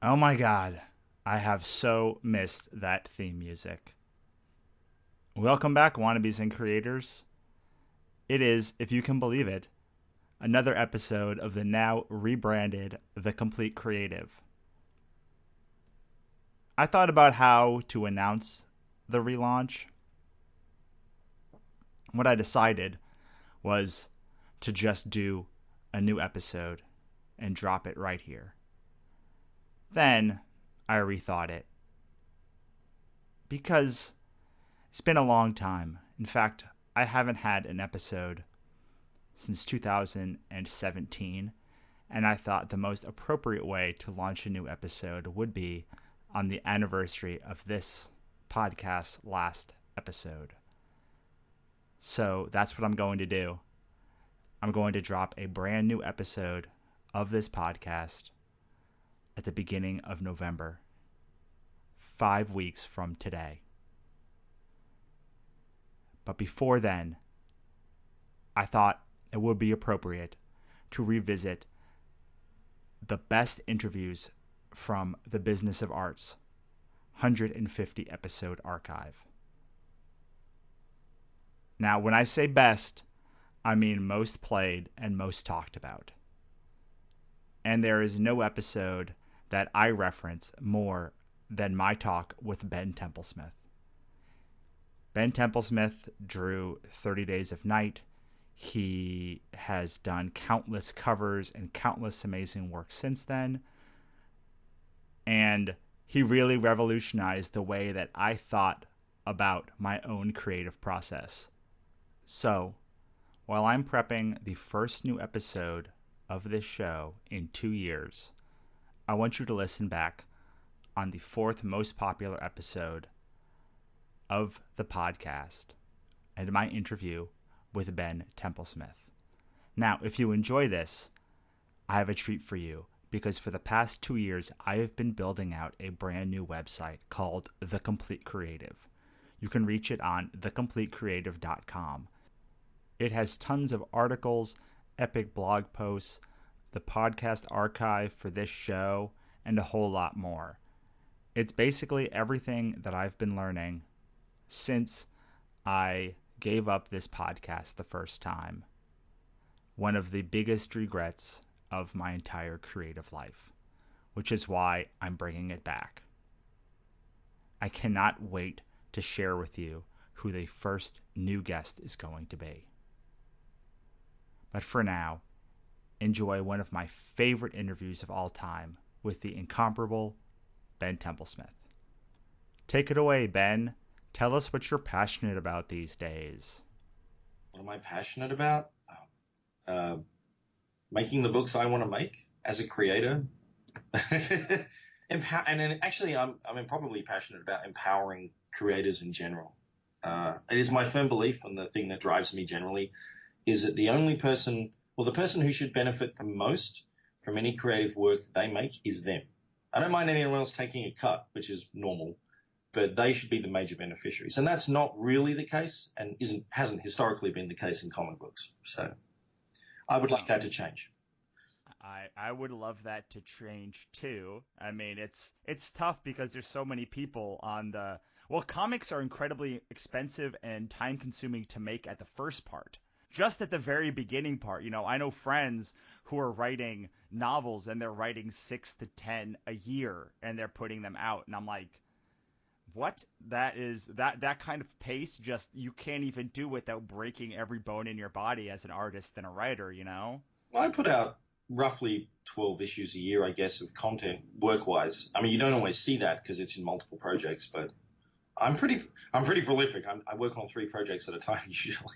Oh my god, I have so missed that theme music. Welcome back, wannabes and creators. It is, if you can believe it, another episode of the now rebranded The Complete Creative. I thought about how to announce the relaunch. What I decided was to just do a new episode and drop it right here. Then I rethought it because it's been a long time. In fact, I haven't had an episode since 2017, and I thought the most appropriate way to launch a new episode would be on the anniversary of this podcast's last episode. So that's what I'm going to do. I'm going to drop a brand new episode of this podcast at the beginning of November, 5 weeks from today. But before then, I thought it would be appropriate to revisit the best interviews from the Business of Art's 150 episode archive. Now, when I say best, I mean most played and most talked about. And there is no episode that I reference more than my talk with Ben Templesmith. Ben Templesmith drew 30 Days of Night. He has done countless covers and countless amazing work since then. And he really revolutionized the way that I thought about my own creative process. So, while I'm prepping the first new episode of this show in 2 years, I want you to listen back on the fourth most popular episode of the podcast and my interview with Ben Templesmith. Now, if you enjoy this, I have a treat for you because for the past 2 years, I have been building out a brand new website called The Complete Creative. You can reach it on thecompletecreative.com. It has tons of articles, epic blog posts, the podcast archive for this show, and a whole lot more. It's basically everything that I've been learning since I gave up this podcast the first time. One of the biggest regrets of my entire creative life, which is why I'm bringing it back. I cannot wait to share with you who the first new guest is going to be. But for now, enjoy one of my favorite interviews of all time with the incomparable Ben Templesmith. Take it away, Ben. Tell us what you're passionate about these days. What am I passionate about? Making the books I want to make as a creator. And then actually, I'm probably passionate about empowering creators in general. It is my firm belief, and the thing that drives me generally, is that the person who should benefit the most from any creative work they make is them. I don't mind anyone else taking a cut, which is normal, but they should be the major beneficiaries. And that's not really the case and hasn't historically been the case in comic books. So I would like that to change. I would love that to change too. I mean, it's tough because there's so many people on the... Well, comics are incredibly expensive and time-consuming to make at the first part. Just at the very beginning part, I know friends who are writing novels and they're writing 6 to 10 a year and they're putting them out. And I'm like, what? That kind of pace, just you can't even do without breaking every bone in your body as an artist and a writer, Well, I put out roughly 12 issues a year, I guess, of content work-wise. I mean, you don't always see that because it's in multiple projects, but I'm pretty prolific. I work on 3 projects at a time usually.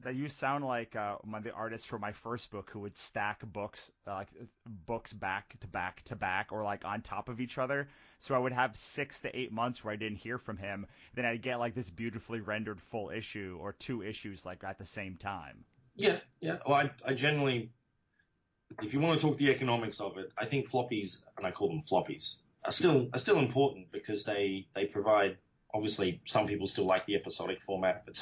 That you sound like one of the artists from my first book who would stack books books back to back to back or like on top of each other. So I would have 6 to 8 months where I didn't hear from him. Then I'd get like this beautifully rendered full issue or 2 issues like at the same time. Yeah. Well, I generally, if you want to talk the economics of it, I think floppies, and I call them floppies, are still important because they provide. Obviously, some people still like the episodic format, but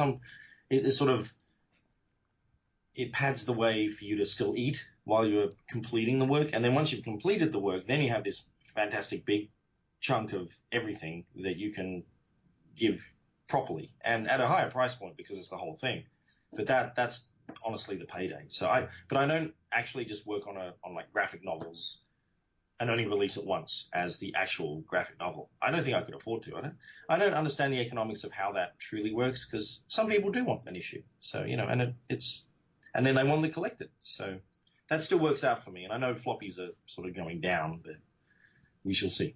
it pads the way for you to still eat while you're completing the work. And then once you've completed the work, then you have this fantastic big chunk of everything that you can give properly and at a higher price point because it's the whole thing. But that's honestly the payday. But I don't actually just work on like graphic novels and only release it once as the actual graphic novel. I don't think I could afford to. I don't understand the economics of how that truly works because some people do want an issue. So, and then they want to collect it. So that still works out for me. And I know floppies are sort of going down, but we shall see.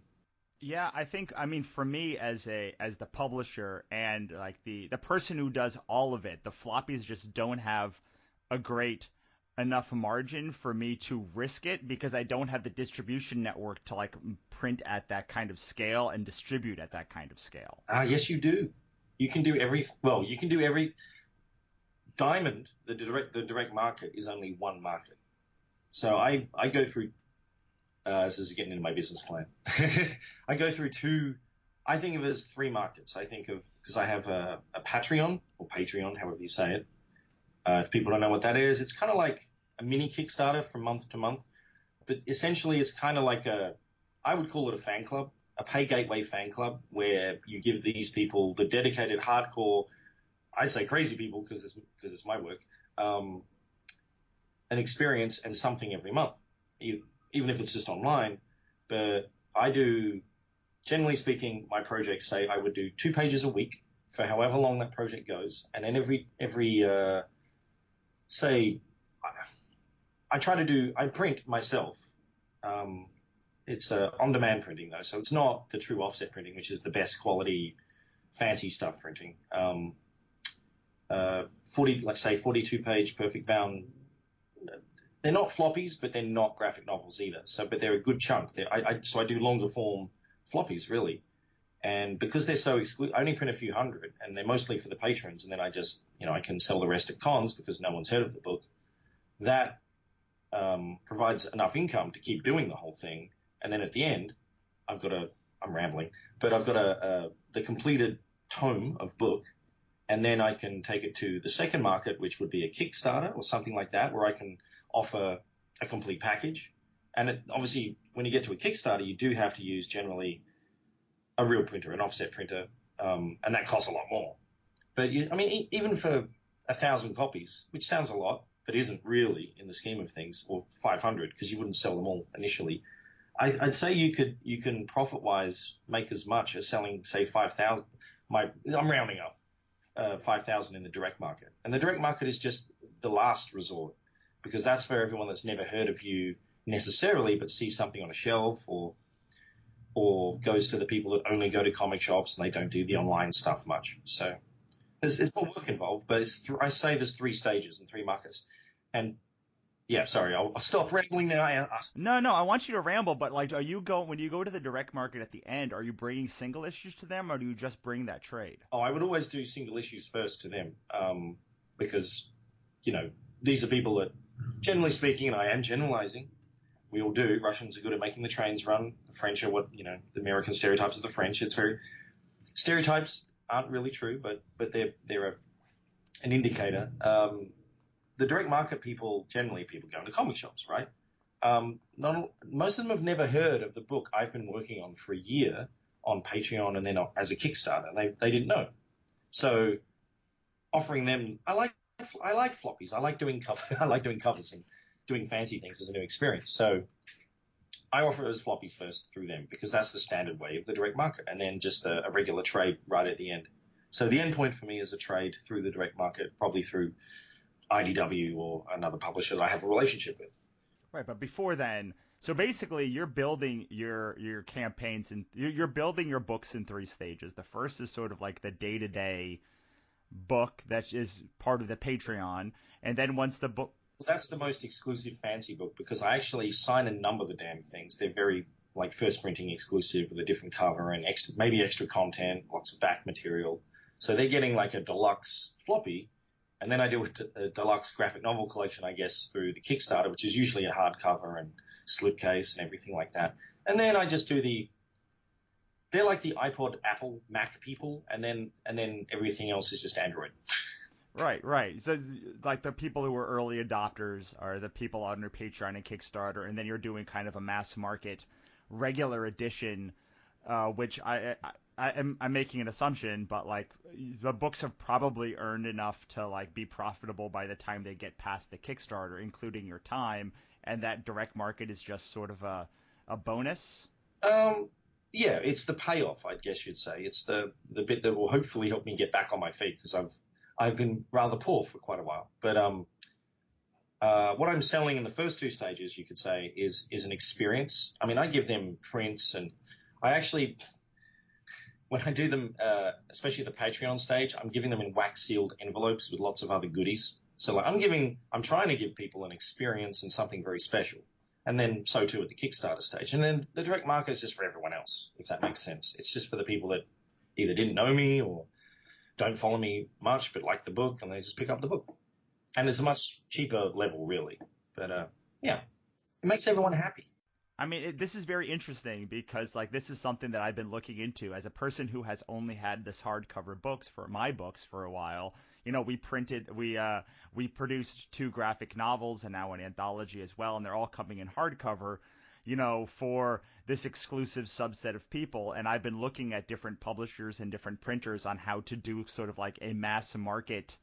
Yeah, I mean for me as the publisher and like the person who does all of it, the floppies just don't have a great enough margin for me to risk it because I don't have the distribution network to like print at that kind of scale and distribute at that kind of scale. Yes, you do. You can do every diamond. The direct market is only one market. So I go through. This is getting into my business plan. I go through I think of it as three markets. I think of, because I have a Patreon or Patreon, however you say it. If people don't know what that is, it's kind of like a mini Kickstarter from month to month. But essentially, it's kind of like I would call it a fan club, a pay gateway fan club, where you give these people, the dedicated hardcore, I'd say crazy people because it's my work, an experience and something every month. Even if it's just online. But I do, generally speaking, my projects say I would do 2 pages a week for however long that project goes. And then every say, I print myself. It's on-demand printing though. So it's not the true offset printing, which is the best quality, fancy stuff printing. 42-page perfect bound. They're not floppies, but they're not graphic novels either. But they're a good chunk. So I do longer form floppies, really. And because they're so exclusive, I only print a few hundred, and they're mostly for the patrons. And then I just, I can sell the rest at cons because no one's heard of the book. That provides enough income to keep doing the whole thing. And then at the end, I'm rambling, but I've got the completed tome of book. And then I can take it to the second market, which would be a Kickstarter or something like that, where I can offer a complete package. And obviously, when you get to a Kickstarter, you do have to use generally a real printer, an offset printer, and that costs a lot more. But even for 1,000 copies, which sounds a lot, but isn't really in the scheme of things, or 500, because you wouldn't sell them all initially. I'd say you can profit-wise make as much as selling, say, 5,000. I'm rounding up. 5,000 in the direct market. And the direct market is just the last resort because that's for everyone that's never heard of you necessarily, but sees something on a shelf or goes to the people that only go to comic shops and they don't do the online stuff much. So there's more work involved, but I say there's 3 stages and 3 markets. And yeah, sorry, I'll stop rambling now. No, I want you to ramble, but like, when you go to the direct market at the end, are you bringing single issues to them, or do you just bring that trade? Oh, I would always do single issues first to them, because, these are people that, generally speaking, and I am generalizing, we all do. Russians are good at making the trains run. The French are the American stereotypes of the French. Stereotypes aren't really true, but they're an indicator. The direct market people, generally people go into comic shops, right? Most of them have never heard of the book I've been working on for a year on Patreon and then as a Kickstarter. They didn't know. So offering them, I like floppies. I like doing covers and doing fancy things as a new experience. So I offer it as floppies first through them because that's the standard way of the direct market, and then just a regular trade right at the end. So the end point for me is a trade through the direct market, probably through IDW or another publisher that I have a relationship with. Right, but before then, so basically you're building your campaigns and you're building your books in 3 stages. The first is sort of like the day-to-day book that is part of the Patreon, and then once the book... Well, that's the most exclusive fancy book because I actually sign and number the damn things. They're very like first printing exclusive with a different cover and maybe extra content, lots of back material. So they're getting like a deluxe floppy. And then I do a deluxe graphic novel collection, I guess, through the Kickstarter, which is usually a hardcover and slipcase and everything like that. And then I just do they're like the iPod, Apple, Mac people, and then everything else is just Android. Right. So like the people who are early adopters are the people on your Patreon and Kickstarter, and then you're doing kind of a mass market regular edition, which I'm making an assumption, but like the books have probably earned enough to like be profitable by the time they get past the Kickstarter, including your time, and that direct market is just sort of a bonus. Yeah, it's the payoff, I guess you'd say. It's the bit that will hopefully help me get back on my feet because I've been rather poor for quite a while. But what I'm selling in the first two stages, you could say, is an experience. I mean, I give them prints, and I actually, when I do them, especially the Patreon stage, I'm giving them in wax sealed envelopes with lots of other goodies. So like I'm trying to give people an experience and something very special. And then so too at the Kickstarter stage. And then the direct market is just for everyone else, if that makes sense. It's just for the people that either didn't know me or don't follow me much, but like the book, and they just pick up the book. And it's a much cheaper level, really. But yeah, it makes everyone happy. I mean, this is very interesting because like this is something that I've been looking into as a person who has only had this hardcover books for my books for a while. You know, we produced two graphic novels and now an anthology as well, and they're all coming in hardcover, you know, for this exclusive subset of people. And I've been looking at different publishers and different printers on how to do sort of like a mass market,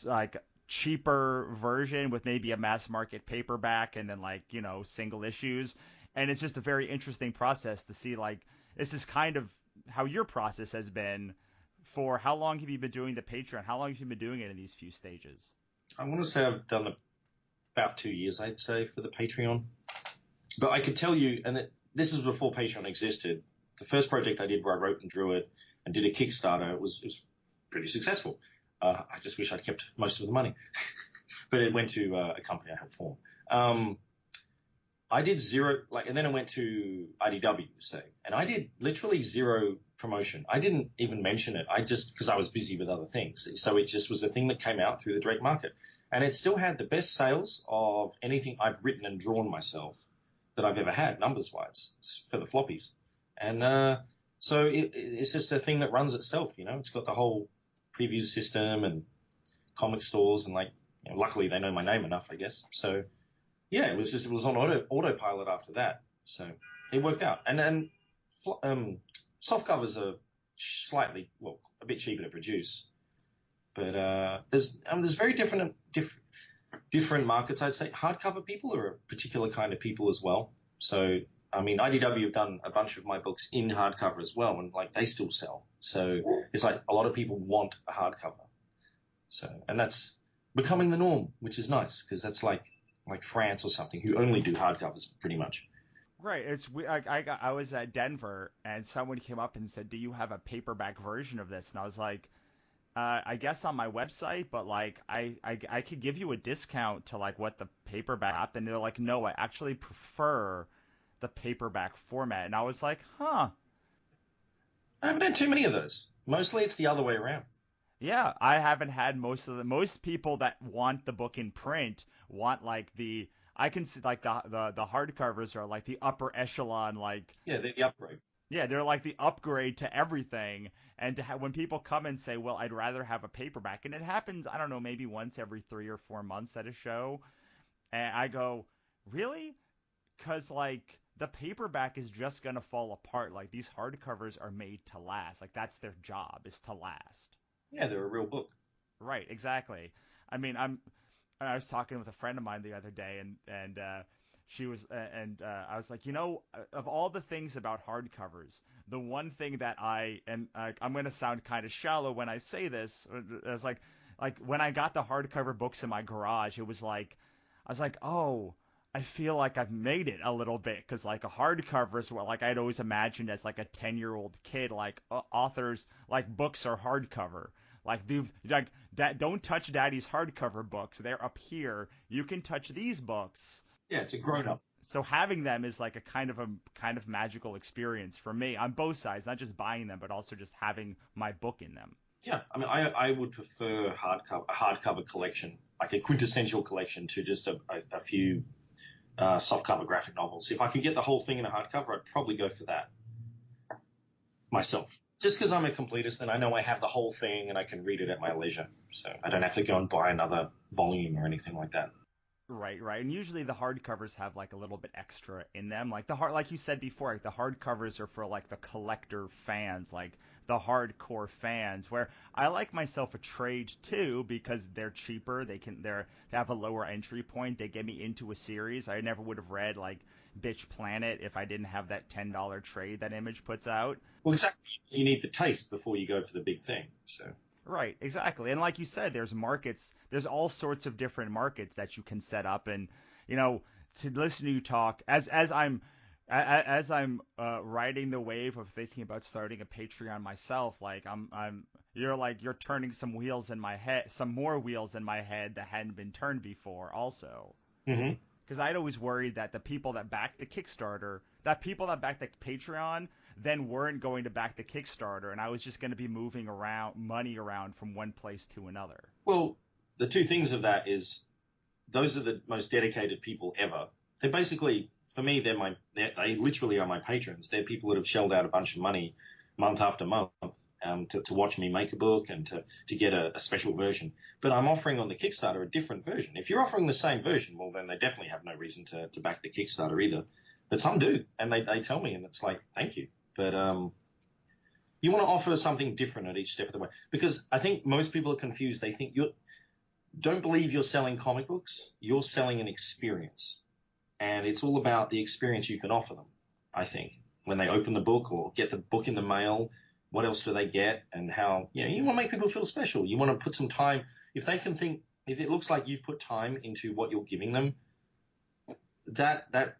like cheaper version with maybe a mass market paperback and then like, you know, single issues. And it's just a very interesting process to see like this is kind of how your process has been. For how long have you been doing the Patreon? How long have you been doing it in these few stages? I want to say I've done about 2 years, I'd say, for the Patreon. But I could tell you, and this is before Patreon existed, the first project I did where I wrote and drew it and did a Kickstarter, it was pretty successful. I just wish I'd kept most of the money. But it went to a company I helped form. I did zero, like, and then I went to IDW, say, and I did literally zero promotion. I didn't even mention it. Because I was busy with other things. So it just was a thing that came out through the direct market. And it still had the best sales of anything I've written and drawn myself that I've ever had, numbers-wise, for the floppies. And so it's just a thing that runs itself, you know. It's got the whole preview system and comic stores, and like, you know, luckily they know my name enough, I guess. So yeah, it was on autopilot after that. So it worked out. And then soft covers are a bit cheaper to produce, but there's very different markets. I'd say hardcover people are a particular kind of people as well. So I mean, IDW have done a bunch of my books in hardcover as well, and like they still sell. So it's like a lot of people want a hardcover. So, and that's becoming the norm, which is nice because that's like France or something who only do hardcovers pretty much. Right. I was at Denver and someone came up and said, "Do you have a paperback version of this?" And I was like, I guess on my website, but like I could give you a discount to like what the paperback, and they're like, "No, I actually prefer the paperback format." And I was like, "Huh." I haven't had too many of those. Mostly it's the other way around. Yeah, I haven't had most people that want the book in print want like I can see like the hardcovers are like the upper echelon, like yeah, they're the upgrade. yeah, they're like the upgrade to everything. And to when people come and say, well, I'd rather have a paperback, and it happens, I don't know, maybe once every 3 or 4 months at a show, and I go, really? Because like the paperback is just gonna fall apart. Like these hardcovers are made to last. Like that's their job, is to last. Yeah, they're a real book. Right, exactly. I mean, I was talking with a friend of mine the other day, and she was and I was like, you know, of all the things about hardcovers, the one thing that I'm going to sound kind of shallow when I say this. It's like when I got the hardcover books in my garage, it was like I was like, oh, I feel like I've made it a little bit because like a hardcover is what like I'd always imagined as like a 10-year-old kid, like authors like books are hardcover. Don't touch Daddy's hardcover books. They're up here. You can touch these books. Yeah, it's a grown up. So having them is like a kind of magical experience for me on both sides, not just buying them, but also just having my book in them. Yeah, I mean, I would prefer a hardcover collection, like a quintessential collection, to just a few softcover graphic novels. If I could get the whole thing in a hardcover, I'd probably go for that myself. Just because I'm a completist and I know I have the whole thing and I can read it at my leisure. So I don't have to go and buy another volume or anything like that. Right, right. And usually the hardcovers have like a little bit extra in them. Like the hard, like you said before, like the hardcovers are for like the collector fans, like the hardcore fans. Where I like myself a trade too because they're cheaper. They have a lower entry point. They get me into a series. I never would have read like Bitch Planet if I didn't have that $10 trade that Image puts out. Well, exactly. You need the taste before you go for the big thing. So Right, exactly. And like you said, there's markets, there's all sorts of different markets that you can set up. And, you know, to listen to you talk, as I'm riding the wave of thinking about starting a Patreon myself, like you're turning some wheels in my head, some more wheels in my head that hadn't been turned before also. hmm Because I'd always worried that the people that backed the Kickstarter, that people that backed the Patreon, then weren't going to back the Kickstarter, and I was just going to be moving around money around from one place to another. well, the two things of that is those are the most dedicated people ever. They're basically, for me, they literally are my patrons. They're people that have shelled out a bunch of money month after month to watch me make a book and to get a special version. But I'm offering on the Kickstarter a different version. If you're offering the same version, well, then they definitely have no reason to back the Kickstarter either. But some do, and they tell me, and it's like, thank you. But you want to offer something different at each step of the way. Because I think most people are confused. They think you don't believe you're selling comic books. You're selling an experience. And it's all about the experience you can offer them, I think. When they open the book or get the book in the mail, what else do they get? And how, you want to make people feel special. You want to put some time. If they can think, if it looks like you've put time into what you're giving them, that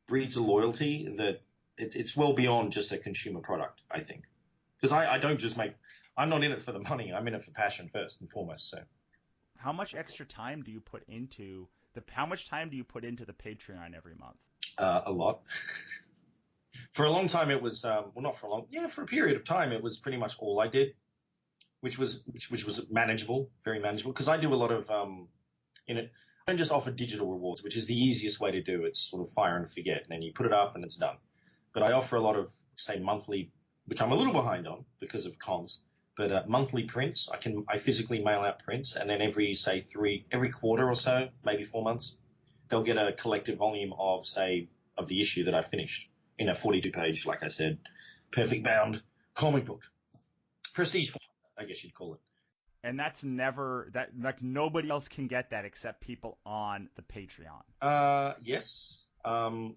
breeds a loyalty that it's well beyond just a consumer product, I think. Because I don't just I'm not in it for the money. I'm in it for passion first and foremost. So How much extra time do you put into how much time do you put into the Patreon every month? a lot. For a long time, it was well, not for a long, yeah, for a period of time, it was pretty much all I did, which was manageable, very manageable. Because I do a lot of in it. I don't just offer digital rewards, which is the easiest way to do. It's sort of fire and forget, and then you put it up and it's done. But I offer a lot of, say, monthly, which I'm a little behind on because of cons. But monthly prints, I physically mail out prints, and then every quarter or so, maybe 4 months, they'll get a collected volume of, say, of the issue that I finished in a 42-page, like I said, perfect bound comic book, prestige format, I guess you'd call it. And that's never that like nobody else can get that except people on the Patreon. Yes. Well,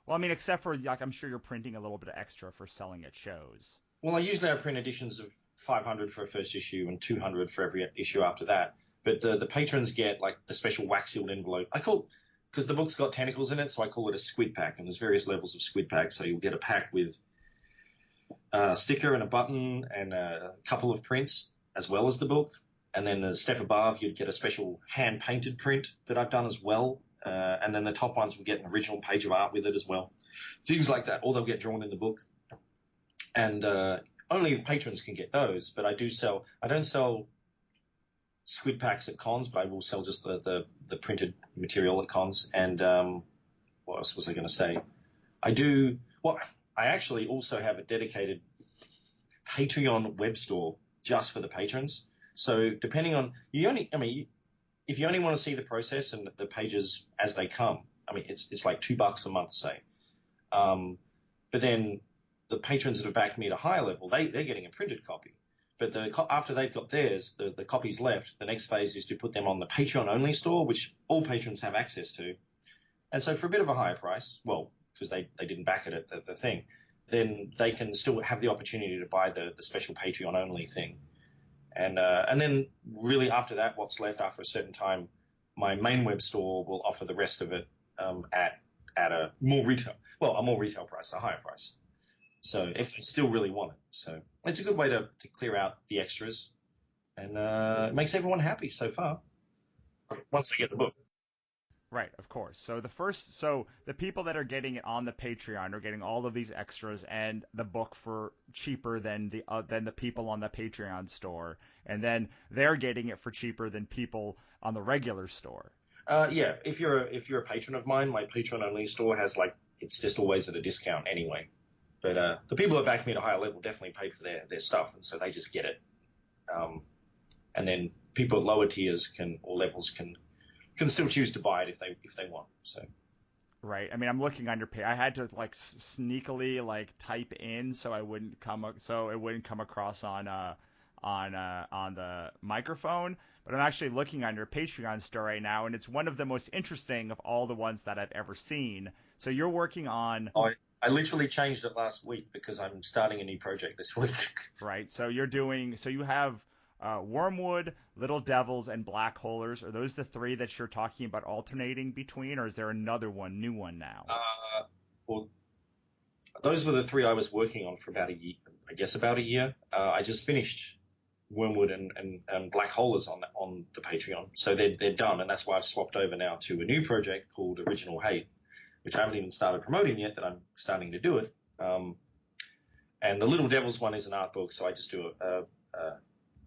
I mean, except for like I'm sure you're printing a little bit of extra for selling at shows. Well, I usually have print editions of 500 for a first issue and 200 for every issue after that. But the patrons get like the special wax sealed envelope. Because the book's got tentacles in it, so I call it a squid pack. And there's various levels of squid pack. So you'll get a pack with a sticker and a button and a couple of prints as well as the book. And then the step above, you'd get a special hand painted print that I've done as well. And then the top ones will get an original page of art with it as well. Things like that. Or they'll get drawn in the book. And only the patrons can get those. But I don't sell squid packs at cons, but I will sell just the printed material at cons. And what else was I going to say? I actually also have a dedicated Patreon web store just for the patrons. So depending on, if you only want to see the process and the pages as they come, it's like $2 a month, say. But then the patrons that have backed me at a higher level, they're getting a printed copy. But after they've got theirs, the copies left, the next phase is to put them on the Patreon only store, which all patrons have access to. And so for a bit of a higher price, well, because they didn't back it at the thing, then they can still have the opportunity to buy the special Patreon only thing. And then really after that, what's left after a certain time, my main web store will offer the rest of it at a more retail price, a higher price. So if they still really want it. So it's a good way to clear out the extras, and it makes everyone happy so far once they get the book. Right, of course. So the people that are getting it on the Patreon are getting all of these extras and the book for cheaper than the people on the Patreon store, and then they're getting it for cheaper than people on the regular store. Yeah, if you're a patron of mine, my Patreon only store has it's just always at a discount anyway. But the people that back me at a higher level definitely paid for their stuff, and so they just get it. And then people at lower tiers or levels can can still choose to buy it if they want. So Right. I mean, I'm looking on your page. I had to like sneakily like type in so it wouldn't come across on the microphone. But I'm actually looking on your Patreon store right now, and it's one of the most interesting of all the ones that I've ever seen. So you're working on I literally changed it last week because I'm starting a new project this week. right. So you have Wormwood, Little Devils, and Black Holers. Are those the three that you're talking about alternating between, or is there another new one now? Well, those were the three I was working on for about a year. I guess about a year. I just finished Wormwood and Black Holers on the Patreon, so they're done, and that's why I've swapped over now to a new project called Original Hate, which I haven't even started promoting yet, but I'm starting to do it. And the Little Devils one is an art book, so I just do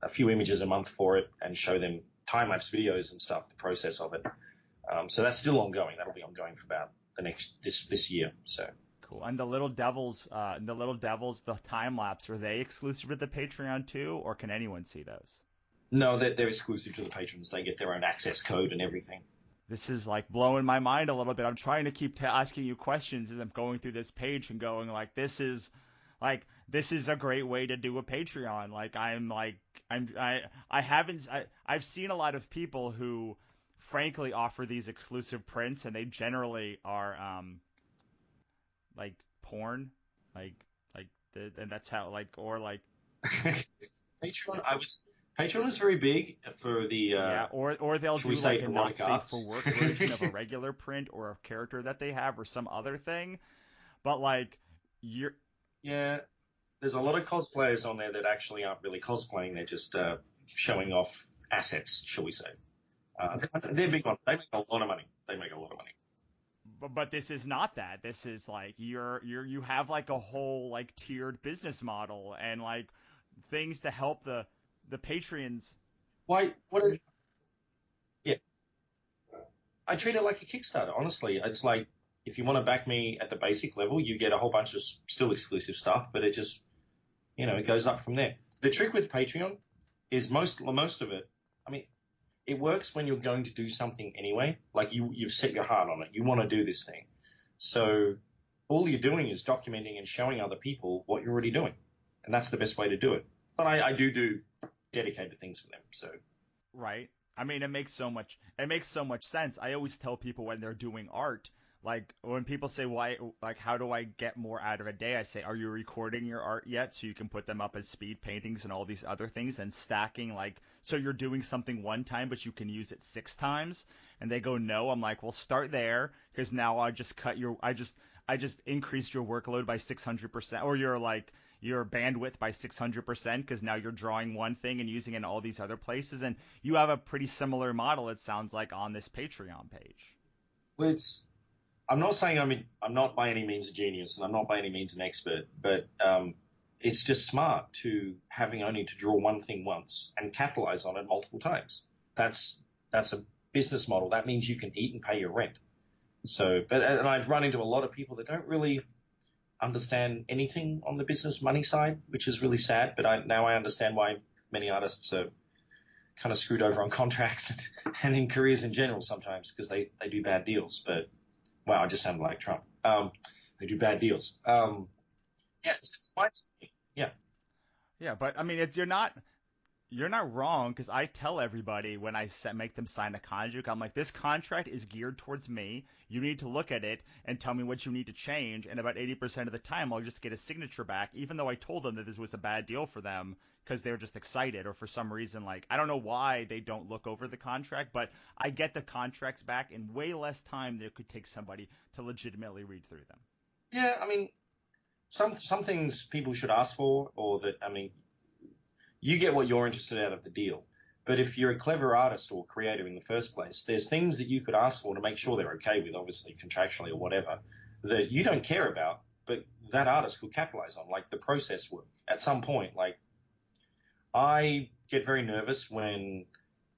a few images a month for it and show them time-lapse videos and stuff, the process of it. So that's still ongoing. That'll be ongoing for about this year. So Cool. And the time lapse, are they exclusive to the Patreon too, or can anyone see those? no, they're exclusive to the patrons. They get their own access code and everything. This is like blowing my mind a little bit. I'm trying to keep asking you questions as I'm going through this page and going this is a great way to do a Patreon. I've seen a lot of people who frankly offer these exclusive prints, and they generally are like porn, like and that's how Patreon, Patreon is very big for the yeah, or they'll do like a not safe arts. for work version of a regular print or a character that they have or some other thing. But like you're Yeah, there's a lot of cosplayers on there that actually aren't really cosplaying. They're just showing off assets, shall we say. They're big on. They make a lot of money. but this is not that. This is like you have like a whole like tiered business model and like things to help the patrons. Why? Yeah, I treat it like a Kickstarter. Honestly, it's like if you want to back me at the basic level, you get a whole bunch of still exclusive stuff, but it just it goes up from there. The trick with Patreon is most of it. I mean, it works when you're going to do something anyway. Like you've set your heart on it. You want to do this thing. So all you're doing is documenting and showing other people what you're already doing. And that's the best way to do it. But I do dedicated things for them. So Right. I mean, it makes so much sense. I always tell people when they're doing art, like when people say how do I get more out of a day? I say, are you recording your art yet so you can put them up as speed paintings and all these other things and stacking so you're doing something one time but you can use it 6 times? And they go, no. I'm like, well, start there because now I just increased your workload by 600% or your bandwidth by 600% because now you're drawing one thing and using it in all these other places. And you have a pretty similar model, it sounds like, on this Patreon page. well, I'm not saying I'm not by any means a genius and I'm not by any means an expert, but it's just smart to having only to draw one thing once and capitalize on it multiple times. That's a business model. That means you can eat and pay your rent. So, and I've run into a lot of people that don't really understand anything on the business money side, which is really sad. But now I understand why many artists are kind of screwed over on contracts and in careers in general sometimes because they do bad deals. But wow, I just sounded like Trump. They do bad deals. Yeah, it's fine. Yeah. Yeah, but I mean, you're not wrong because I tell everybody when I make them sign a contract, I'm like, this contract is geared towards me. You need to look at it and tell me what you need to change. And about 80% of the time, I'll just get a signature back, even though I told them that this was a bad deal for them because they were just excited or for some reason, I don't know why they don't look over the contract, but I get the contracts back in way less time than it could take somebody to legitimately read through them. Yeah, I mean, some things people should ask for, or that I mean, you get what you're interested out of the deal. But if you're a clever artist or creator in the first place, there's things that you could ask for to make sure they're okay with, obviously contractually or whatever, that you don't care about, but that artist could capitalize on, like the process work. At some point, I get very nervous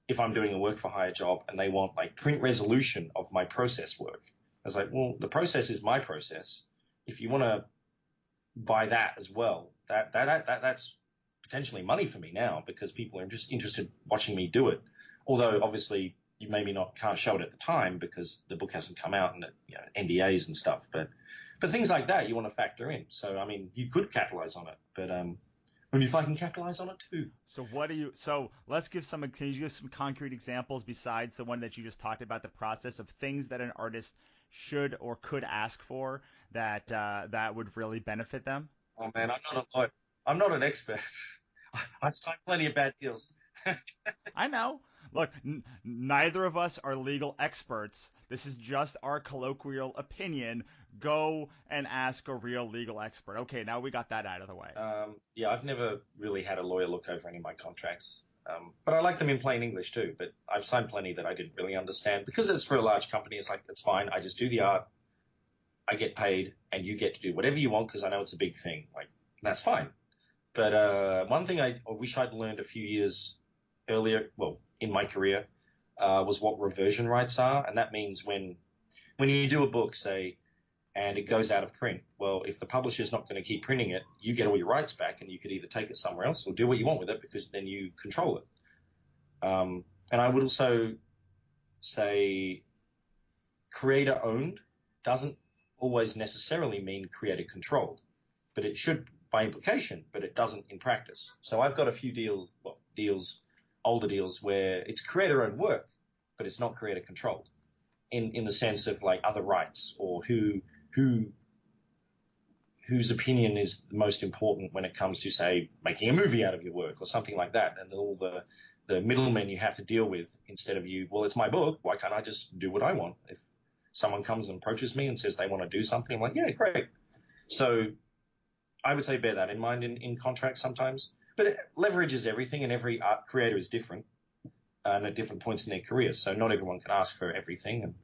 if I'm doing a work for hire job and they want print resolution of my process work. I was like, well, the process is my process. If you want to buy that as well, that's potentially money for me now because people are just interested watching me do it. Although obviously you maybe can't show it at the time because the book hasn't come out and NDAs and stuff. But things like that you want to factor in. So I mean, you could capitalize on it, but only if I can capitalize on it too. So let's give can you give some concrete examples besides the one that you just talked about, the process of things that an artist should or could ask for that would really benefit them? Oh man, I'm not an expert. I've signed plenty of bad deals. I know. Look, neither of us are legal experts. This is just our colloquial opinion. Go and ask a real legal expert. Okay, now we got that out of the way. Yeah, I've never really had a lawyer look over any of my contracts. But I like them in plain English too. But I've signed plenty that I didn't really understand because it's for a large company. It's like, it's fine. I just do the art. I get paid and you get to do whatever you want because I know it's a big thing. Like, that's fine. But one thing I wish I'd learned a few years earlier, well, in my career, was what reversion rights are. And that means when you do a book, say, and it goes out of print, well, if the publisher's not going to keep printing it, you get all your rights back and you could either take it somewhere else or do what you want with it because then you control it. And I would also say creator owned doesn't always necessarily mean creator controlled, but it should by implication, but it doesn't in practice. So I've got a few older deals where it's creator owned work, but it's not creator controlled in the sense of like other rights or whose opinion is the most important when it comes to, say, making a movie out of your work or something like that. And all the middlemen you have to deal with instead of well, it's my book. Why can't I just do what I want? If someone comes and approaches me and says they want to do something, I'm like, yeah, great. So I would say bear that in mind in contracts sometimes. But leverage is everything, and every art creator is different and at different points in their career. So not everyone can ask for everything. And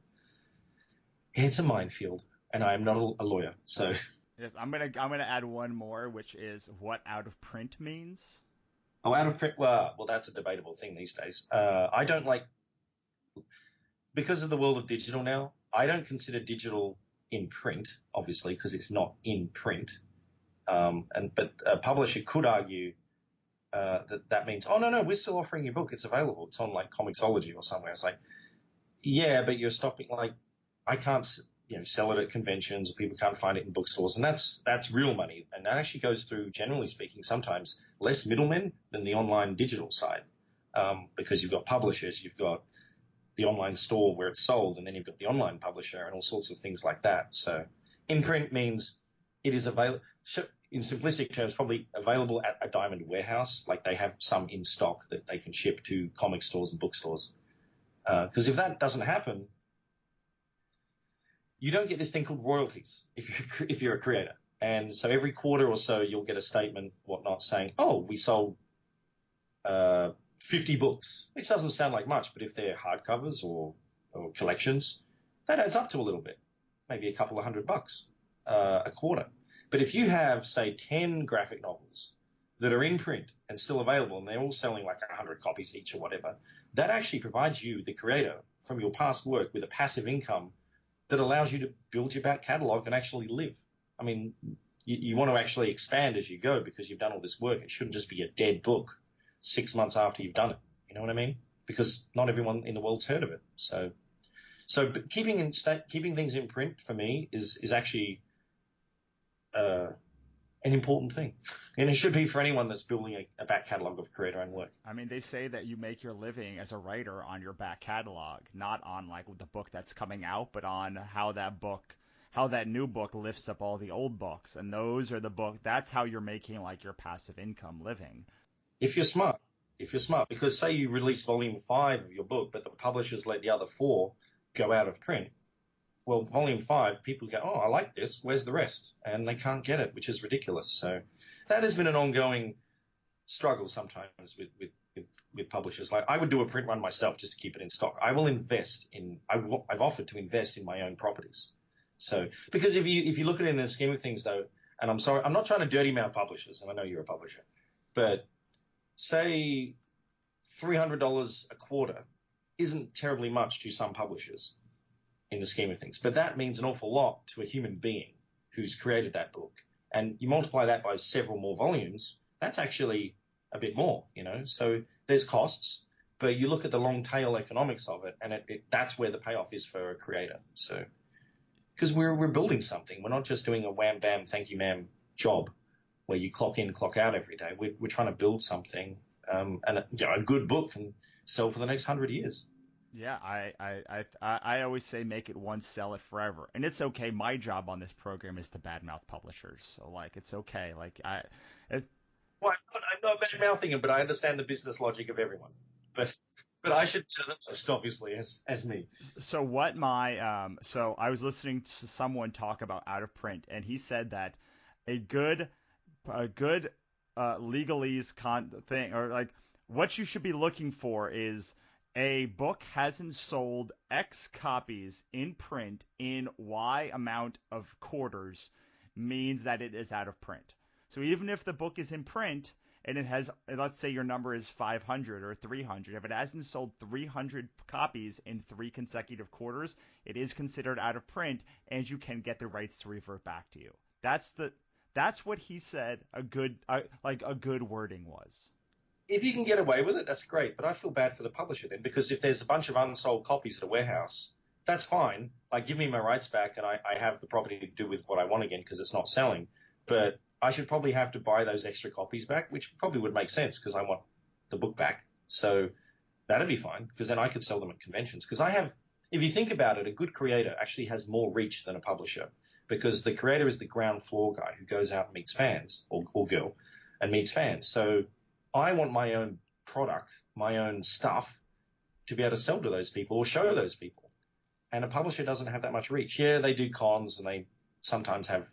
it's a minefield, and I am not a lawyer. So yes, I'm gonna add one more, which is what out of print means. Oh, out of print. Well, that's a debatable thing these days. I don't like, because of the world of digital now, I don't consider digital in print, obviously, because it's not in print. But a publisher could argue that means, oh, no, we're still offering your book. It's available. It's on like Comixology or somewhere. It's like, yeah, but you're stopping, like, I can't, sell it at conventions, or people can't find it in bookstores. And that's real money. And that actually goes through, generally speaking, sometimes less middlemen than the online digital side. Because you've got publishers, you've got the online store where it's sold, and then you've got the online publisher and all sorts of things like that. So in print means it is available, in simplistic terms, probably available at a Diamond warehouse. Like they have some in stock that they can ship to comic stores and bookstores. Because if that doesn't happen, you don't get this thing called royalties if you're a creator. And so every quarter or so, you'll get a statement, whatnot, saying, oh, we sold 50 books. Which doesn't sound like much, but if they're hardcovers or collections, that adds up to a little bit, maybe a couple of $100 a quarter. But if you have, say, 10 graphic novels that are in print and still available, and they're all selling like 100 copies each or whatever, that actually provides you, the creator, from your past work with a passive income that allows you to build your back catalog and actually live. I mean, you want to actually expand as you go because you've done all this work. It shouldn't just be a dead book 6 months after you've done it. You know what I mean? Because not everyone in the world's heard of it. So keeping things in print for me is actually an important thing. And it should be for anyone that's building a back catalog of creator-owned work. I mean, they say that you make your living as a writer on your back catalog, not on like the book that's coming out, but on how that new book lifts up all the old books. And those are that's how you're making like your passive income living. If you're smart, because say you release volume 5 of your book, but the publishers let the other 4 go out of print. Well, volume 5, people go, oh, I like this. Where's the rest? And they can't get it, which is ridiculous. So that has been an ongoing struggle sometimes with publishers. Like I would do a print run myself just to keep it in stock. I've offered to invest in my own properties. So because if you look at it in the scheme of things though, and I'm sorry, I'm not trying to dirty mouth publishers, and I know you're a publisher, but say $300 a quarter isn't terribly much to some publishers in the scheme of things, but that means an awful lot to a human being who's created that book. And you multiply that by several more volumes, that's actually a bit more, So there's costs, But you look at the long tail economics of it, and that's where the payoff is for a creator. So, because we're building something, we're not just doing a wham bam thank you ma'am job where you clock in, clock out every day. We're trying to build something, and a good book can sell for the next 100 years. Yeah, I always say make it once, sell it forever, and it's okay. My job on this program is to badmouth publishers, so like it's okay. Like it, Well, I'm not bad mouthing him, but I understand the business logic of everyone. But I should know the most, obviously, as me. so so I was listening to someone talk about out of print, and he said that a good legalese thing, or like what you should be looking for is a book hasn't sold X copies in print in Y amount of quarters means that it is out of print. So even if the book is in print and it has, let's say your number is 500 or 300, if it hasn't sold 300 copies in 3 consecutive quarters, it is considered out of print, and you can get the rights to revert back to you. That's what he said. A good wording was. If you can get away with it, that's great. But I feel bad for the publisher then, because if there's a bunch of unsold copies at a warehouse, that's fine. Like, give me my rights back, and I have the property to do with what I want again because it's not selling. But I should probably have to buy those extra copies back, which probably would make sense because I want the book back. So that'd be fine, because then I could sell them at conventions. Because if you think about it, a good creator actually has more reach than a publisher, because the creator is the ground floor guy who goes out and meets fans, or girl, and meets fans. So I want my own product, my own stuff, to be able to sell to those people or show those people. And a publisher doesn't have that much reach. Yeah, they do cons and they sometimes have,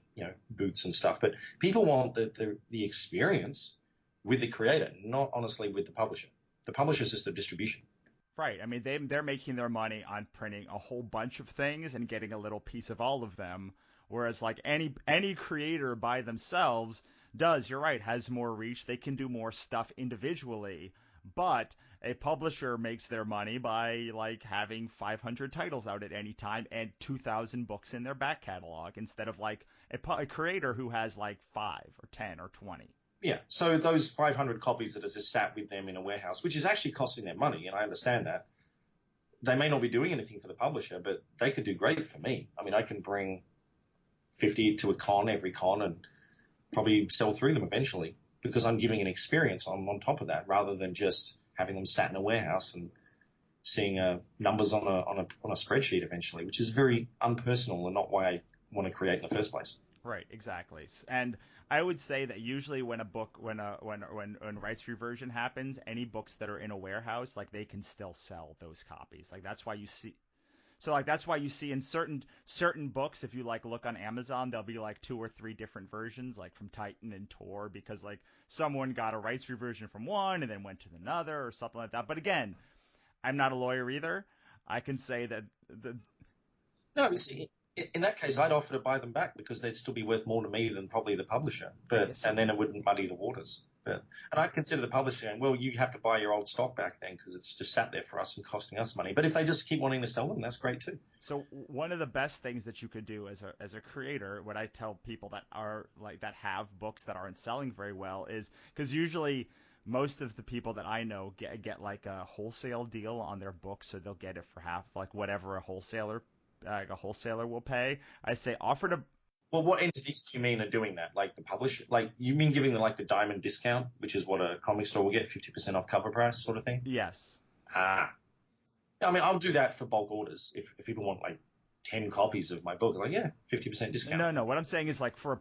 booths and stuff, but people want the experience with the creator, not honestly with the publisher. The publisher is just the distribution. Right. I mean, they're making their money on printing a whole bunch of things and getting a little piece of all of them. Whereas like any creator by themselves does, you're right, has more reach. They can do more stuff individually. But a publisher makes their money by like having 500 titles out at any time and 2,000 books in their back catalog, instead of like a creator who has like 5 or 10 or 20. Yeah, so those 500 copies that are just sat with them in a warehouse, which is actually costing them money, and I understand that. They may not be doing anything for the publisher, but they could do great for me. I mean, I can bring 50 to a con every con and probably sell through them eventually, because I'm giving an experience on top of that, rather than just having them sat in a warehouse and seeing numbers on a spreadsheet eventually, which is very unpersonal and not why I want to create in the first place. Right, exactly. And I would say that usually when rights reversion happens, any books that are in a warehouse, like they can still sell those copies. Like that's why you see. So like that's why you see in certain books, if you like look on Amazon, there'll be like 2 or 3 different versions, like from Titan and Tor, because like someone got a rights reversion from one and then went to another or something like that. But again, I'm not a lawyer either. I can say that No, you see, in that case, I'd offer to buy them back because they'd still be worth more to me than probably the publisher. And then it wouldn't muddy the waters. And I'd consider the publisher saying, well, you have to buy your old stock back then because it's just sat there for us and costing us money. But if they just keep wanting to sell them, that's great too. So one of the best things that you could do as a creator, what I tell people that are like that have books that aren't selling very well, is because usually most of the people that I know get like a wholesale deal on their books, so they'll get it for half, like whatever a wholesaler will pay. I say offer to. Well, what entities do you mean are doing that? Like the publisher? Like you mean giving them like the diamond discount, which is what a comic store will get, 50% off cover price sort of thing? Yes. I mean, I'll do that for bulk orders. If people want like 10 copies of my book, like, yeah, 50% discount. No. What I'm saying is like for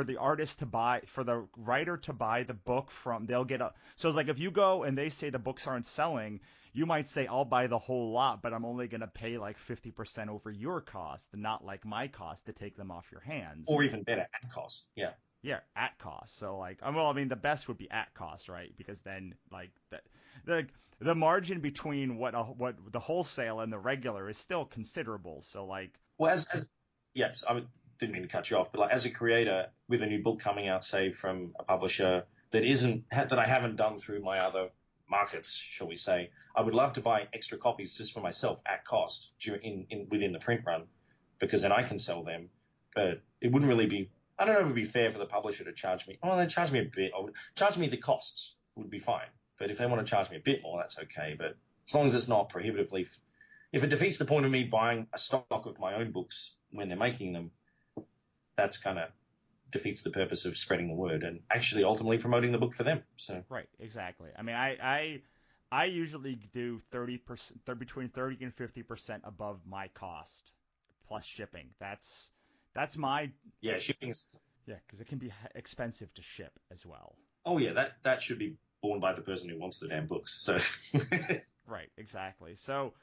the artist to buy, for the writer to buy the book from, they'll get a. So it's like if you go and they say the books aren't selling, you might say I'll buy the whole lot, but I'm only going to pay like 50% over your cost, not like my cost to take them off your hands. Or even better, at cost. Yeah. Yeah, at cost. So like, well, I mean, the best would be at cost, right? Because then like the margin between what the wholesale and the regular is still considerable. So like, well, yes, I didn't mean to cut you off, but like as a creator with a new book coming out, say from a publisher that I haven't done through my other markets, shall we say, I would love to buy extra copies just for myself at cost within the print run, because then I can sell them. But it wouldn't really be. I don't know if it would be fair for the publisher to charge me. Oh, they charge me a bit. Or charge me the costs would be fine. But if they want to charge me a bit more, that's okay. But as long as it's not prohibitively, if it defeats the point of me buying a stock of my own books when they're making them, that's kind of defeats the purpose of spreading the word and actually ultimately promoting the book for them. So Right, exactly. I mean, I usually do 30%, between 30 and 50% above my cost plus shipping. That's my yeah, shipping is. yeah, because it can be expensive to ship as well. Oh yeah, that should be borne by the person who wants the damn books. So Right, exactly. So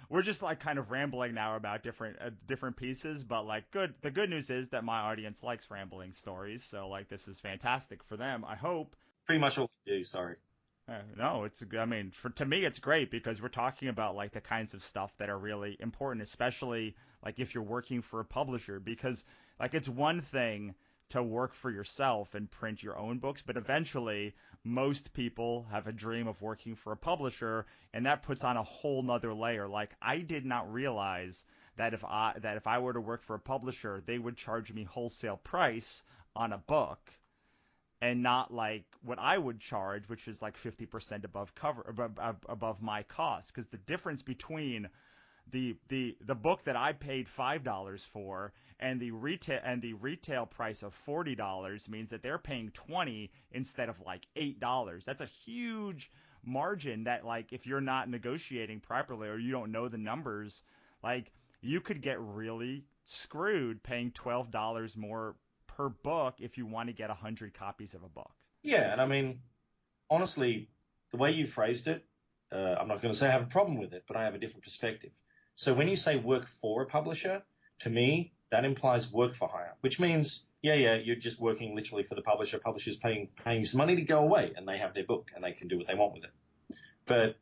we're just like kind of rambling now about different pieces, but like the good news is that my audience likes rambling stories, so like this is fantastic for them. I hope. pretty much all we do. Sorry. No, I mean, to me, it's great because we're talking about like the kinds of stuff that are really important, especially like if you're working for a publisher, because like it's one thing to work for yourself and print your own books, but eventually most people have a dream of working for a publisher, and that puts on a whole nother layer. Like I did not realize that if I were to work for a publisher, they would charge me wholesale price on a book and not like what I would charge, which is like 50% above my cost. Because the difference between the book that I paid $5 for and the retail price of $40 means that they're paying 20 instead of like $8. That's a huge margin that like if you're not negotiating properly or you don't know the numbers, like you could get really screwed paying $12 more per book if you want to get 100 copies of a book. Yeah, and I mean, honestly, the way you phrased it, I'm not going to say I have a problem with it, but I have a different perspective. So when you say work for a publisher, to me, that implies work for hire, which means, yeah, you're just working literally for the publisher. Publisher's paying you some money to go away, and they have their book, and they can do what they want with it. But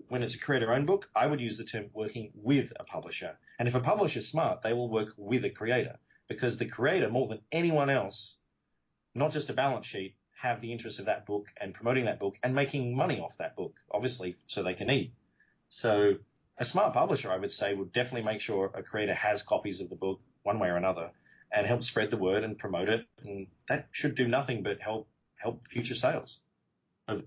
when it's a creator-owned book, I would use the term working with a publisher. And if a publisher's smart, they will work with a creator because the creator, more than anyone else, not just a balance sheet, have the interest of that book and promoting that book and making money off that book, obviously, so they can eat. So a smart publisher, I would say, would definitely make sure a creator has copies of the book one way or another and help spread the word and promote it. And that should do nothing but help future sales,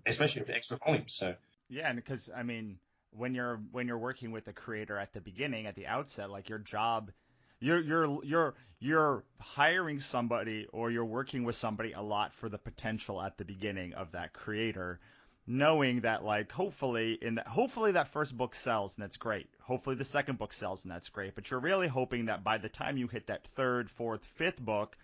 especially with extra volumes. So yeah, and because I mean, when you're working with a creator at the beginning, at the outset, like your job, you're hiring somebody or you're working with somebody a lot for the potential at the beginning of that creator, knowing that like hopefully that first book sells and that's great. Hopefully the second book sells and that's great. But you're really hoping that by the time you hit that third, fourth, fifth book,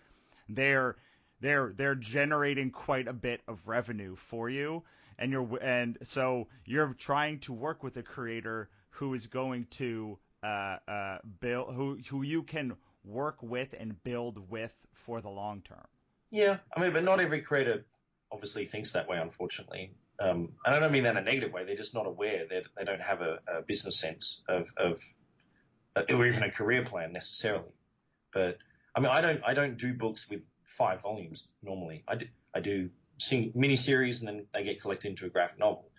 they're they're generating quite a bit of revenue for you, and so you're trying to work with a creator who is going to build who you can work with and build with for the long term. yeah, I mean, but not every creator obviously thinks that way, unfortunately. And I don't mean that in a negative way. They're just not aware that they don't have a business sense of or even a career plan necessarily. But I mean, I don't do books with 5 volumes normally. I do mini series and then they get collected into a graphic novel.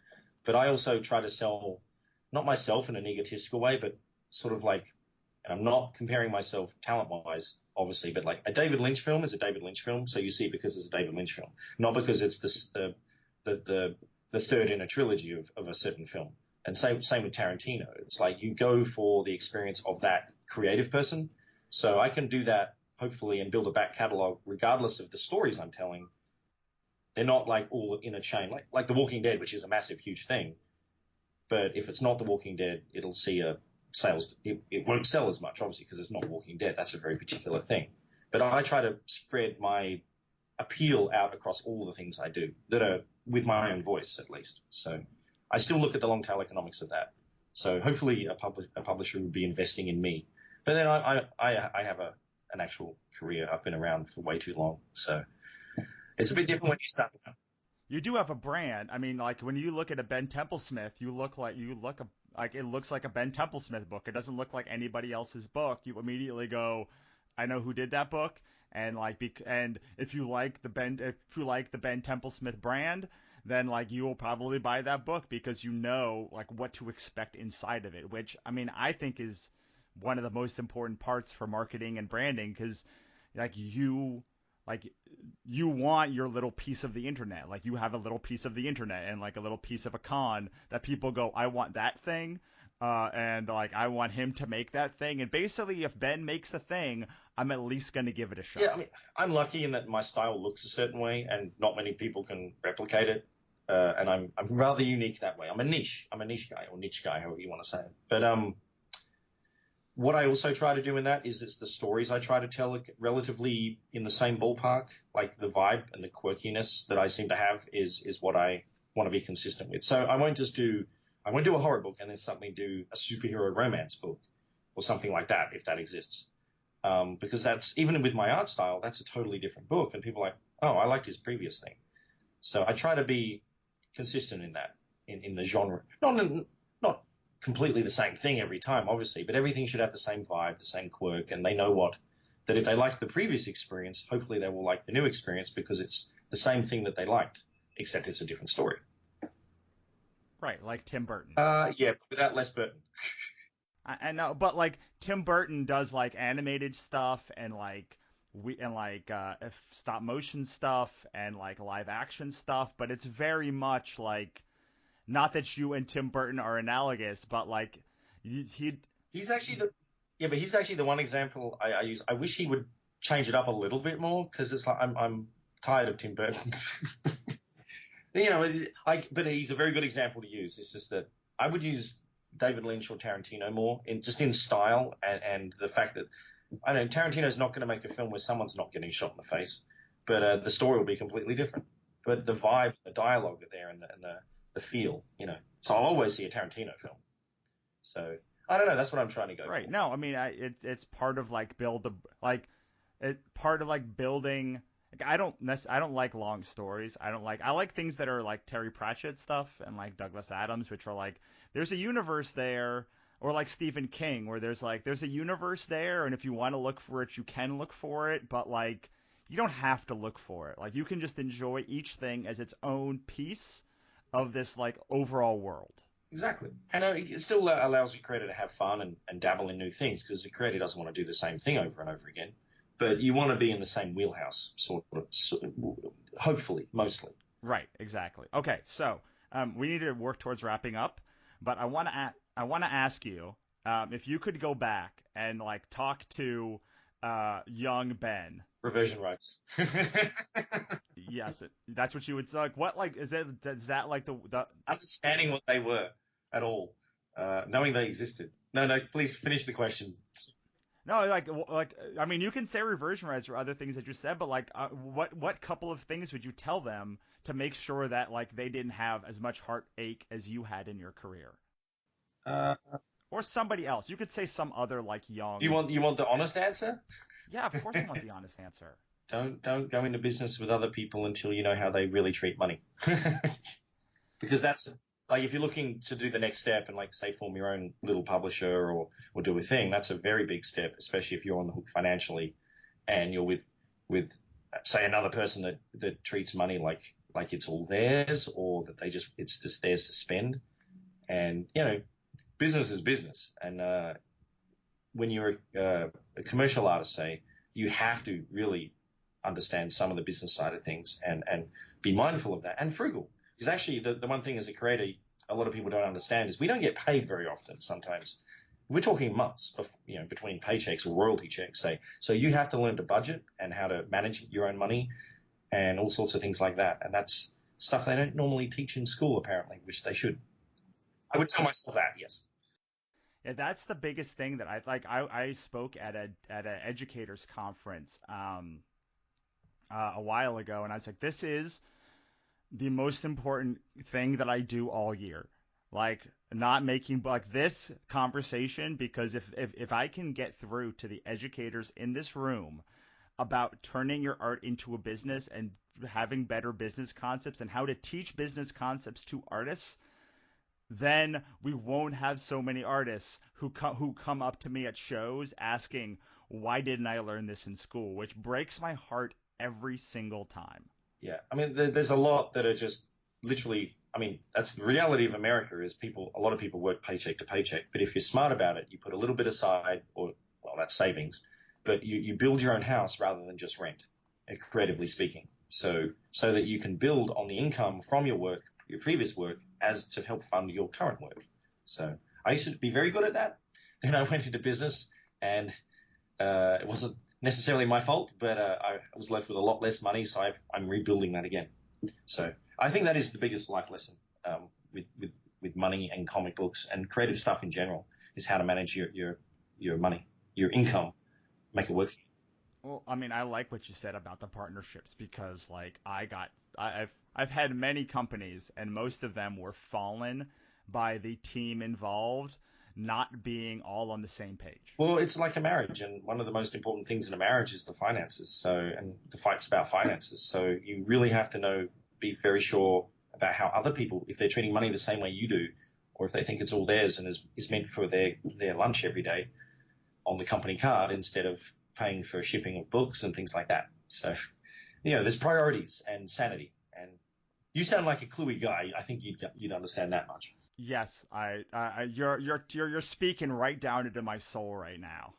But I also try to sell not myself in an egotistical way, but sort of like, and I'm not comparing myself talent wise, obviously, but like a David Lynch film is a David Lynch film, so you see it because it's a David Lynch film, not because it's the third in a trilogy of a certain film. And same with Tarantino. It's like you go for the experience of that creative person. So I can do that hopefully and build a back catalog regardless of the stories I'm telling. They're not like all in a chain, like The Walking Dead, which is a massive, huge thing. But if it's not The Walking Dead, it'll see a sales. It won't sell as much, obviously, because it's not Walking Dead. That's a very particular thing. But I try to spread my appeal out across all the things I do that are with my own voice, at least. So I still look at the long tail economics of that. So hopefully a publisher would be investing in me. But then I have an actual career. I've been around for way too long. So it's a bit different when you start. You do have a brand. I mean, like when you look at a Ben Templesmith, like it looks like a Ben Templesmith book. It doesn't look like anybody else's book. You immediately go, I know who did that book, and and if you like the Ben Templesmith brand, then like you will probably buy that book because you know like what to expect inside of it. Which I mean, I think is one of the most important parts for marketing and branding because like like you want your little piece of the internet. Like you have a little piece of the internet and like a little piece of a con that people go, I want that thing. And like I want him to make that thing. And basically, if Ben makes a thing, I'm at least going to give it a Yeah, I shot. mean, I'm lucky in that my style looks a certain way, and not many people can replicate it. And I'm rather unique that way. I'm a niche guy or niche guy, however you want to say it. But what I also try to do in that is it's the stories I try to tell are relatively in the same ballpark. Like the vibe and the quirkiness that I seem to have is what I want to be consistent with. So I won't do a horror book and then suddenly do a superhero romance book or something like that if that exists. Because that's even with my art style, that's a totally different book, and people are like, oh, I liked his previous thing. So I try to be consistent in that in the genre, not completely the same thing every time, obviously, but everything should have the same vibe, the same quirk, and they know what that if they liked the previous experience, hopefully they will like the new experience because it's the same thing that they liked, except it's a different story. Right, like Tim Burton. Yeah, without less burden. I know, but like Tim Burton does like animated stuff and like stop motion stuff and like live action stuff, but it's very much like not that you and Tim Burton are analogous, but like he He's actually the Yeah, but he's actually the one example I use. I wish he would change it up a little bit more because it's like I'm tired of Tim Burton. But he's a very good example to use. It's just that I would use David Lynch or Tarantino more in style and the fact that I know Tarantino's not going to make a film where someone's not getting shot in the face, but the story will be completely different. But the vibe, the dialogue are there, and the feel, So I'll always see a Tarantino film. So I don't know. That's what I'm trying to go right. for. No, I mean it's part of like build the like it part of like building. Like, I don't like long stories. I like things that are like Terry Pratchett stuff and like Douglas Adams, which are like there's a universe there, or like Stephen King, where there's a universe there, and if you want to look for it, you can look for it, but like you don't have to look for it. Like you can just enjoy each thing as its own piece of this like overall world. Exactly. And it still allows the creator to have fun and dabble in new things because the creator doesn't want to do the same thing over and over again. But you want to be in the same wheelhouse, hopefully, mostly. Right, exactly. Okay, so we need to work towards wrapping up, but I want to ask you if you could go back and like talk to young Ben. Reversion rights. Yes, that's what you would say. Like, what like is that like the Understanding what they were at all, knowing they existed. No, no, please finish the question. no like I mean you can say reversion rights or other things that you said, but like what couple of things would you tell them to make sure that like they didn't have as much heartache as you had in your career? Uh, Or somebody else. You could say some other like you young. want the honest answer? Yeah, of course I want the honest answer. Don't go into business with other people until you know how they really treat money. Because that's like if you're looking to do the next step and like say form your own little publisher or do a thing, that's a very big step, especially if you're on the hook financially and you're with say another person that treats money like it's all theirs or that it's just theirs to spend. And business is business, and when you're a commercial artist, say, you have to really understand some of the business side of things and be mindful of that and frugal. Because actually, the one thing as a creator, a lot of people don't understand is we don't get paid very often. Sometimes we're talking months of, between paychecks or royalty checks, say. So you have to learn to budget and how to manage your own money and all sorts of things like that. And that's stuff they don't normally teach in school, apparently, which they should. I would tell myself that, yes. Yeah, that's the biggest thing that I like. I spoke at a educators conference a while ago, and I was like, this is the most important thing that I do all year. Like not making like this conversation because if I can get through to the educators in this room about turning your art into a business and having better business concepts and how to teach business concepts to artists, then we won't have so many artists who come up to me at shows asking why didn't I learn this in school, which breaks my heart every single time. Yeah, I mean, there's a lot that are just literally. I mean, that's the reality of America. Is a lot of people work paycheck to paycheck. But if you're smart about it, you put a little bit aside, or well, that's savings. But you build your own house rather than just rent, creatively speaking. So that you can build on the income from your work, your previous work, as to help fund your current work. So I used to be very good at that. Then I went into business, and it wasn't necessarily my fault, but I was left with a lot less money, so I'm rebuilding that again. So I think that is the biggest life lesson with money and comic books and creative stuff in general, is how to manage your money, your income, make it work. Well, I mean, I like what you said about the partnerships because, like, I've had many companies, and most of them were fallen by the team involved not being all on the same page. Well, it's like a marriage, and one of the most important things in a marriage is the finances. So, and the fight's about finances. So you really have to be very sure about how other people, if they're treating money the same way you do, or if they think it's all theirs and is meant for their lunch every day on the company card instead of paying for shipping of books and things like that. So, there's priorities and sanity. And you sound like a cluey guy. I think you'd understand that much. Yes, you're speaking right down into my soul right now.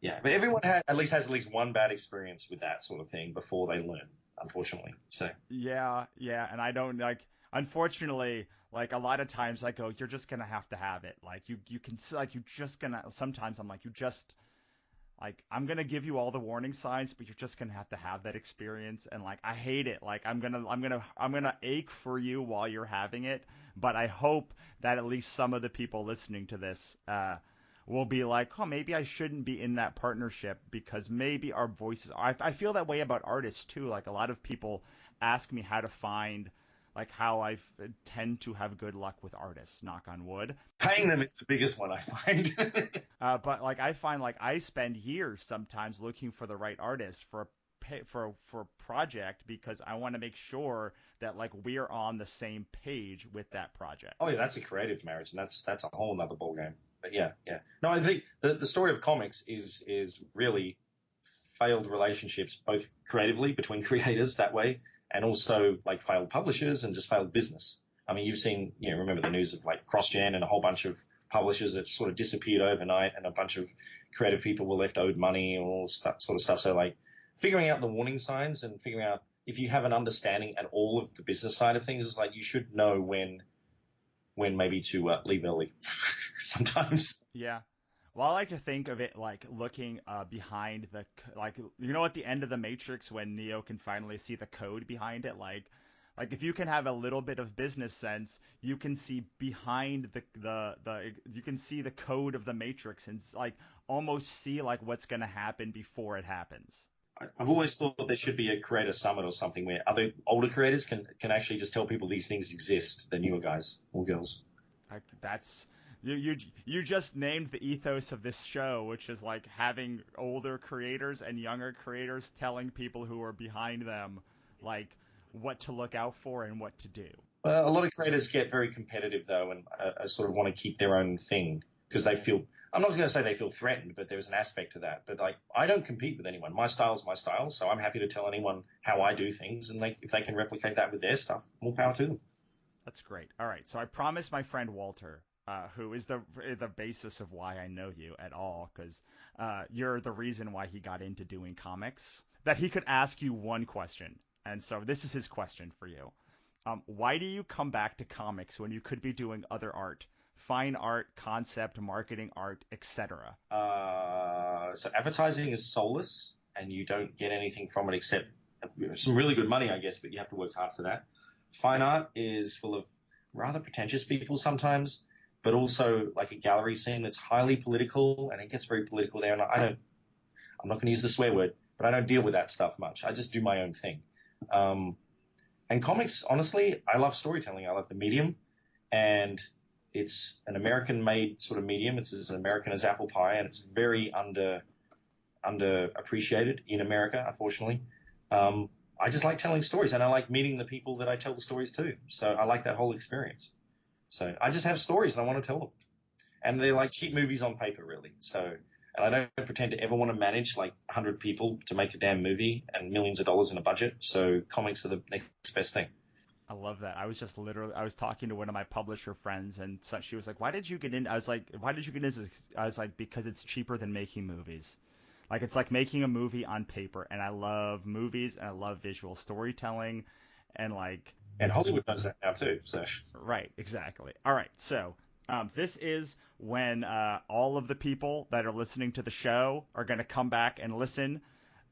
Yeah, but everyone has at least one bad experience with that sort of thing before they learn, unfortunately. So Yeah, yeah, and I don't like. Unfortunately, like a lot of times I go, you're just gonna have to have it. Like you can like you just gonna. Sometimes I'm like, you just like I'm gonna give you all the warning signs, but you're just gonna have to have that experience. And like I hate it. Like I'm gonna ache for you while you're having it. But I hope that at least some of the people listening to this will be like, oh, maybe I shouldn't be in that partnership because maybe our voices. I feel that way about artists too. Like a lot of people ask me how to find like how I tend to have good luck with artists. Knock on wood. paying them is the biggest one I find. But like I find like I spend years sometimes looking for the right artist for for a project because I want to make sure that like we are on the same page with that project. Oh yeah, that's a creative marriage, and that's a whole other ballgame. But yeah, yeah. No, I think the story of comics is really failed relationships, both creatively between creators that way, and also like failed publishers and just failed business. I mean, you've seen, remember the news of like CrossGen and a whole bunch of publishers that sort of disappeared overnight, and a bunch of creative people were left owed money and all that sort of stuff. So like figuring out the warning signs and figuring out if you have an understanding at all of the business side of things, is like you should know when maybe to leave early sometimes. Yeah. Well, I like to think of it like looking behind the like at the end of the Matrix when Neo can finally see the code behind it, like if you can have a little bit of business sense, you can see behind the you can see the code of the Matrix and like almost see like what's going to happen before it happens. I've always thought there should be a creator summit or something where other older creators can actually just tell people these things exist, the newer guys or girls. Like that's you just named the ethos of this show, which is like having older creators and younger creators telling people who are behind them like what to look out for and what to do. A lot of creators get very competitive though, and sort of want to keep their own thing because they feel. I'm not going to say they feel threatened, but there's an aspect to that. But like, I don't compete with anyone. My style's my style, so I'm happy to tell anyone how I do things, and if they can replicate that with their stuff, more power to them. That's great. All right, so I promised my friend Walter, who is the basis of why I know you at all, because you're the reason why he got into doing comics, that he could ask you one question. And so this is his question for you. Why do you come back to comics when you could be doing other art? Fine art, concept, marketing art, etc. So advertising is soulless, and you don't get anything from it except some really good money, I guess, but you have to work hard for that. Fine art is full of rather pretentious people sometimes, but also like a gallery scene that's highly political, and it gets very political there. And I'm not going to use the swear word, but I don't deal with that stuff much. I just do my own thing. And comics, honestly, I love storytelling. I love the medium, and it's an American-made sort of medium. It's as American as apple pie, and it's very underappreciated in America, unfortunately. I just like telling stories, and I like meeting the people that I tell the stories to. So I like that whole experience. So I just have stories, and I want to tell them. And they're like cheap movies on paper, really. So, and I don't pretend to ever want to manage like 100 people to make a damn movie and millions of dollars in a budget. So comics are the next best thing. I love that. I was talking to one of my publisher friends, and so she was like, "Why did you get in?" I was like, "Why did you get into?" I was like, "Because it's cheaper than making movies." Like it's like making a movie on paper, and I love movies and I love visual storytelling, and like And Hollywood does that now too. So right, exactly. All right, so this is when all of the people that are listening to the show are going to come back and listen,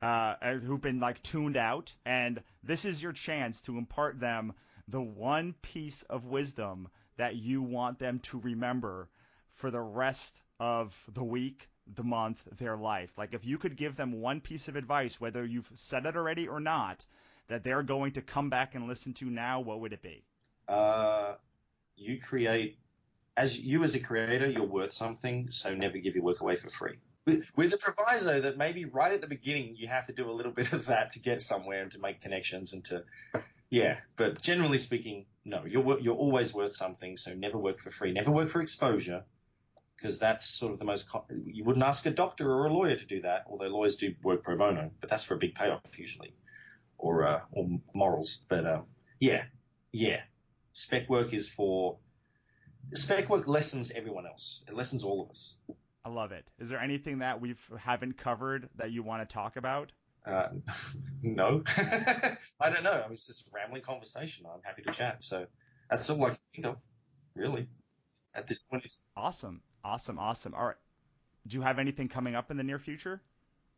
who've been like tuned out, and this is your chance to impart them the one piece of wisdom that you want them to remember for the rest of the week, the month, their life. Like if you could give them one piece of advice, whether you've said it already or not, that they're going to come back and listen to now, what would it be? uh, you create as you as a creator, you're worth something. So never give your work away for free. With the proviso that maybe right at the beginning you have to do a little bit of that to get somewhere and to make connections and to yeah. But generally speaking, no, you're always worth something. So never work for free. Never work for exposure because that's sort of the most. You wouldn't ask a doctor or a lawyer to do that, although lawyers do work pro bono, but that's for a big payoff usually, or morals. But yeah, yeah. Spec work is for spec work lessens everyone else. It lessens all of us. I love it. Is there anything that we haven't covered that you want to talk about? Uh, no, I don't know. I mean, it's just a rambling conversation. I'm happy to chat. So that's all I can think of, really, at this point. Awesome. Awesome. Awesome. All right. Do you have anything coming up in the near future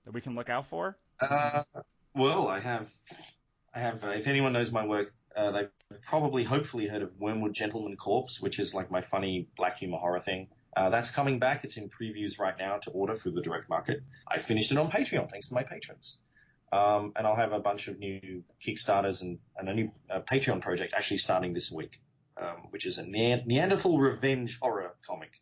that we can look out for? Uh, well, I have. If anyone knows my work, they've probably, hopefully, heard of Wormwood Gentleman Corpse, which is like my funny black humor horror thing. That's coming back. It's in previews right now to order through the direct market. I finished it on Patreon, thanks to my patrons. And I'll have a bunch of new Kickstarters and a new Patreon project actually starting this week, which is a Neanderthal revenge horror comic.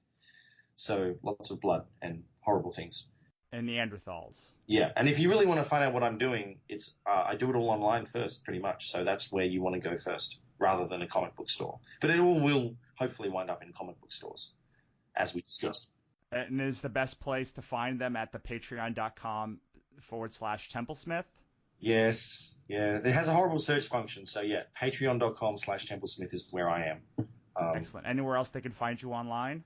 So lots of blood and horrible things. And Neanderthals. Yeah, and if you really want to find out what I'm doing, it's I do it all online first, pretty much. So that's where you want to go first, rather than a comic book store. But it all will hopefully wind up in comic book stores, as we discussed. And is the best place to find them at the patreon.com/Templesmith? Yes, yeah. It has a horrible search function, so yeah, patreon.com/Templesmith is where I am. Excellent. Anywhere else they can find you online?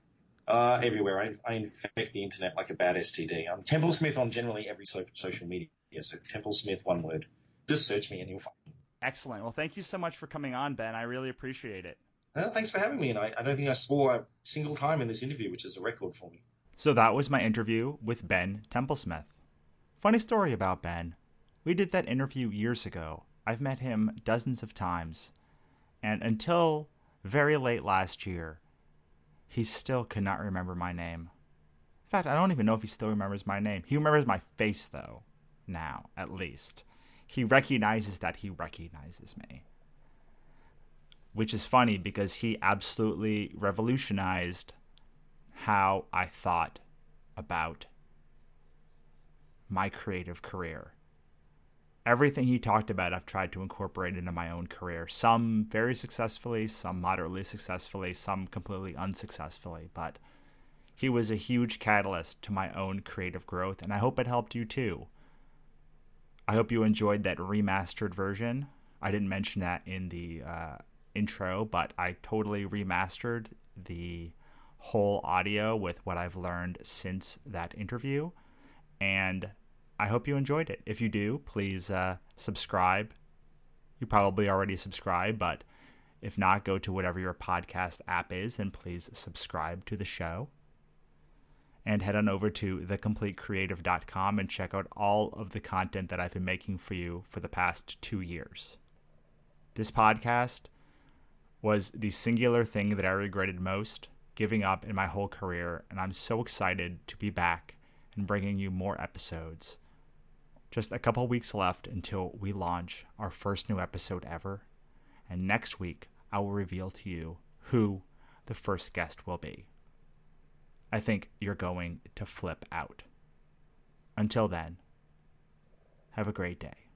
Everywhere. I infect the internet like a bad STD. I'm Templesmith on generally every social media. So Templesmith, one word. Just search me and you'll find me. Excellent. Well, thank you so much for coming on, Ben. I really appreciate it. Thanks for having me. And I don't think I swore a single time in this interview, which is a record for me. So that was my interview with Ben Templesmith. Funny story about Ben. We did that interview years ago. I've met him dozens of times. And until very late last year, he still could not remember my name. In fact, I don't even know if he still remembers my name. He remembers my face, though, now, at least. He recognizes that he recognizes me. Which is funny because he absolutely revolutionized how I thought about my creative career. Everything he talked about, I've tried to incorporate into my own career. Some very successfully, some moderately successfully, some completely unsuccessfully. But he was a huge catalyst to my own creative growth, and I hope it helped you too. I hope you enjoyed that remastered version. I didn't mention that in the intro, but I totally remastered the whole audio with what I've learned since that interview. And I hope you enjoyed it. If you do, please subscribe. You probably already subscribe, but if not, go to whatever your podcast app is and please subscribe to the show. And head on over to thecompletecreative.com and check out all of the content that I've been making for you for the past 2 years. This podcast was the singular thing that I regretted most giving up in my whole career, and I'm so excited to be back and bringing you more episodes. Just a couple weeks left until we launch our first new episode ever, and next week I will reveal to you who the first guest will be. I think you're going to flip out. Until then, have a great day.